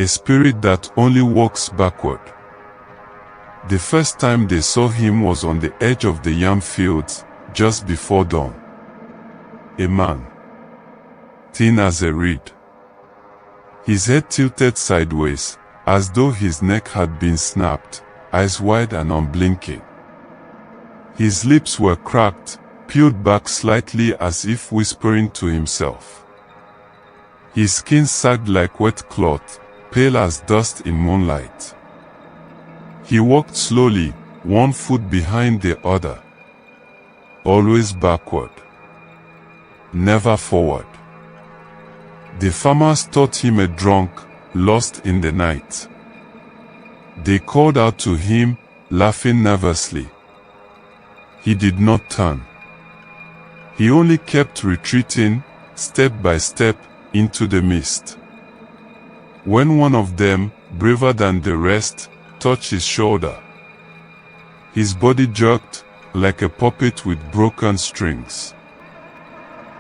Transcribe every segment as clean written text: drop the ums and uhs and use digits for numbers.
a spirit that only walks backward. The first time they saw him was on the edge of the yam fields, just before dawn. A man, thin as a reed, his head tilted sideways, as though his neck had been snapped, eyes wide and unblinking. His lips were cracked, peeled back slightly as if whispering to himself. His skin sagged like wet cloth, pale as dust in moonlight. He walked slowly, one foot behind the other. Always backward, never forward. The farmers thought him a drunk, lost in the night. They called out to him, laughing nervously. He did not turn. He only kept retreating, step by step, into the mist. When one of them, braver than the rest, touched his shoulder, his body jerked, like a puppet with broken strings.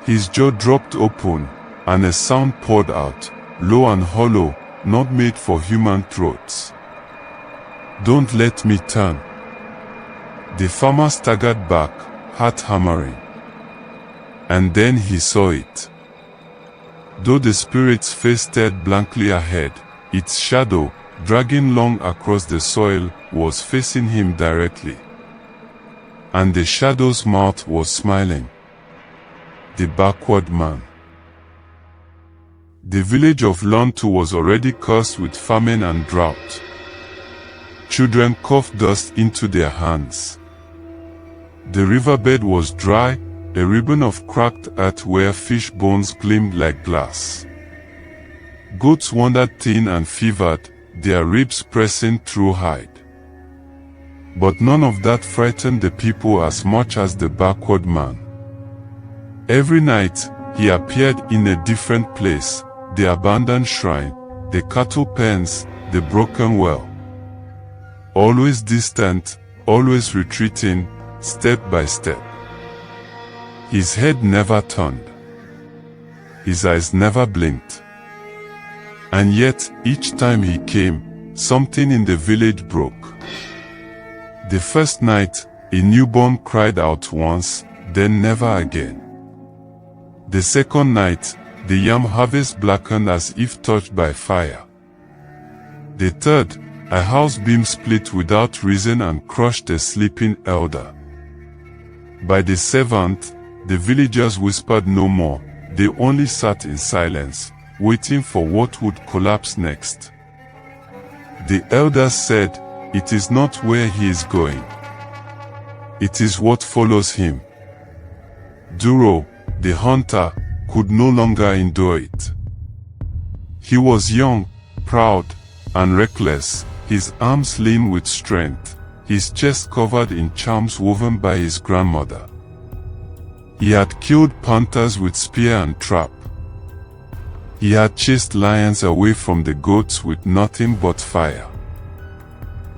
His jaw dropped open, and a sound poured out, low and hollow, not made for human throats. "Don't let me turn." The farmer staggered back, heart hammering. And then he saw it. Though the spirit's face stared blankly ahead, its shadow, dragging long across the soil, was facing him directly. And the shadow's mouth was smiling. The backward man. The village of Luntu was already cursed with famine and drought. Children coughed dust into their hands. The riverbed was dry, a ribbon of cracked earth where fish bones gleamed like glass. Goats wandered thin and fevered, their ribs pressing through hide. But none of that frightened the people as much as the backward man. Every night, he appeared in a different place, the abandoned shrine, the cattle pens, the broken well. Always distant, always retreating, step by step. His head never turned. His eyes never blinked. And yet, each time he came, something in the village broke. The first night, a newborn cried out once, then never again. The second night, the yam harvest blackened as if touched by fire. The third, a house beam split without reason and crushed a sleeping elder. By the seventh, the villagers whispered no more, they only sat in silence, waiting for what would collapse next. The elders said, "It is not where he is going. It is what follows him." Duro, the hunter, could no longer endure it. He was young, proud, and reckless, his arms lean with strength, his chest covered in charms woven by his grandmother. He had killed panthers with spear and trap. He had chased lions away from the goats with nothing but fire.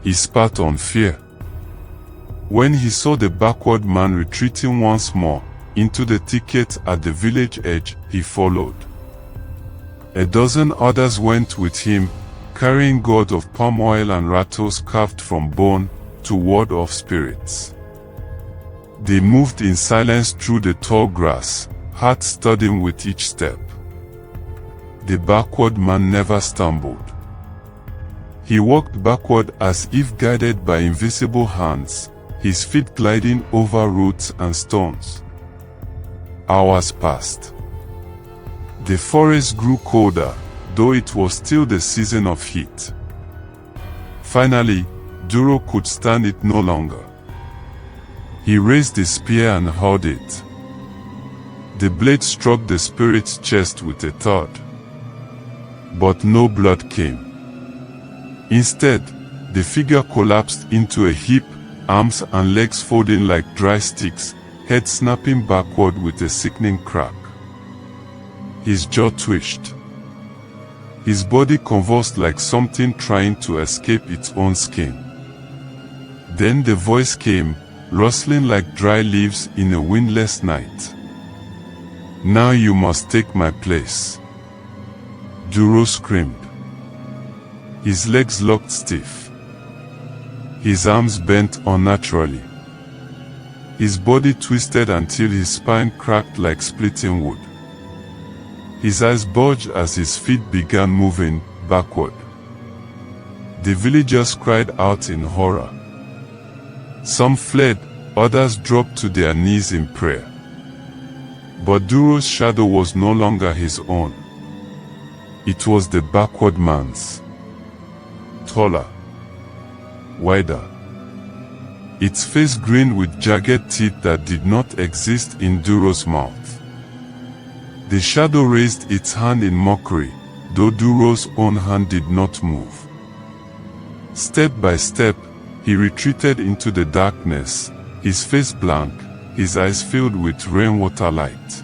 He spat on fear. When he saw the backward man retreating once more, into the thicket at the village edge, he followed. A dozen others went with him, carrying gourds of palm oil and rattles carved from bone, to ward off spirits. They moved in silence through the tall grass, heart thudding with each step. The backward man never stumbled. He walked backward as if guided by invisible hands, his feet gliding over roots and stones. Hours passed. The forest grew colder, though it was still the season of heat. Finally, Duro could stand it no longer. He raised his spear and hurled it. The blade struck the spirit's chest with a thud. But no blood came. Instead, the figure collapsed into a heap, arms and legs folding like dry sticks, head snapping backward with a sickening crack. His jaw twitched. His body convulsed like something trying to escape its own skin. Then the voice came, rustling like dry leaves in a windless night. "Now you must take my place." Duro screamed. His legs locked stiff. His arms bent unnaturally. His body twisted until his spine cracked like splitting wood. His eyes bulged as his feet began moving backward. The villagers cried out in horror. Some fled, others dropped to their knees in prayer. But Duro's shadow was no longer his own. It was the backward man's. Taller. Wider. Its face grinned with jagged teeth that did not exist in Duro's mouth. The shadow raised its hand in mockery, though Duro's own hand did not move. Step by step, he retreated into the darkness, his face blank, his eyes filled with rainwater light.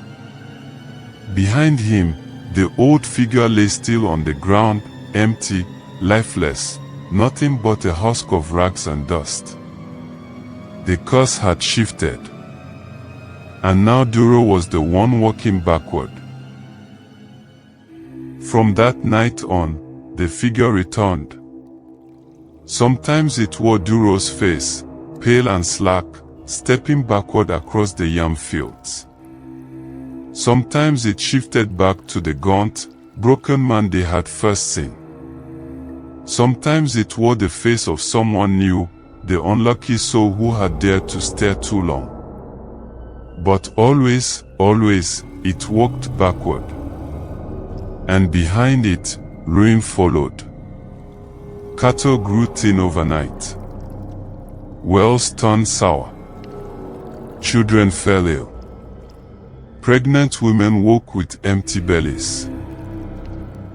Behind him, the old figure lay still on the ground, empty, lifeless, nothing but a husk of rags and dust. The curse had shifted. And now Duro was the one walking backward. From that night on, the figure returned. Sometimes it wore Duro's face, pale and slack, stepping backward across the yam fields. Sometimes it shifted back to the gaunt, broken man they had first seen. Sometimes it wore the face of someone new, the unlucky soul who had dared to stare too long. But always, it walked backward. And behind it, ruin followed. Cattle grew thin overnight. Wells turned sour. Children fell ill. Pregnant women woke with empty bellies.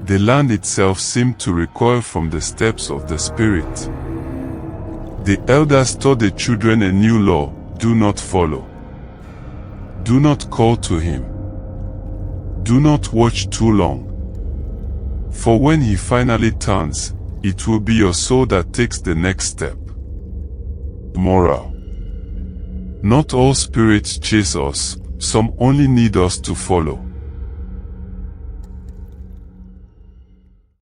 The land itself seemed to recoil from the steps of the Spirit. The elders taught the children a new law: do not follow. Do not call to him. Do not watch too long. For when he finally turns, it will be your soul that takes the next step. Moral: not all spirits chase us, some only need us to follow.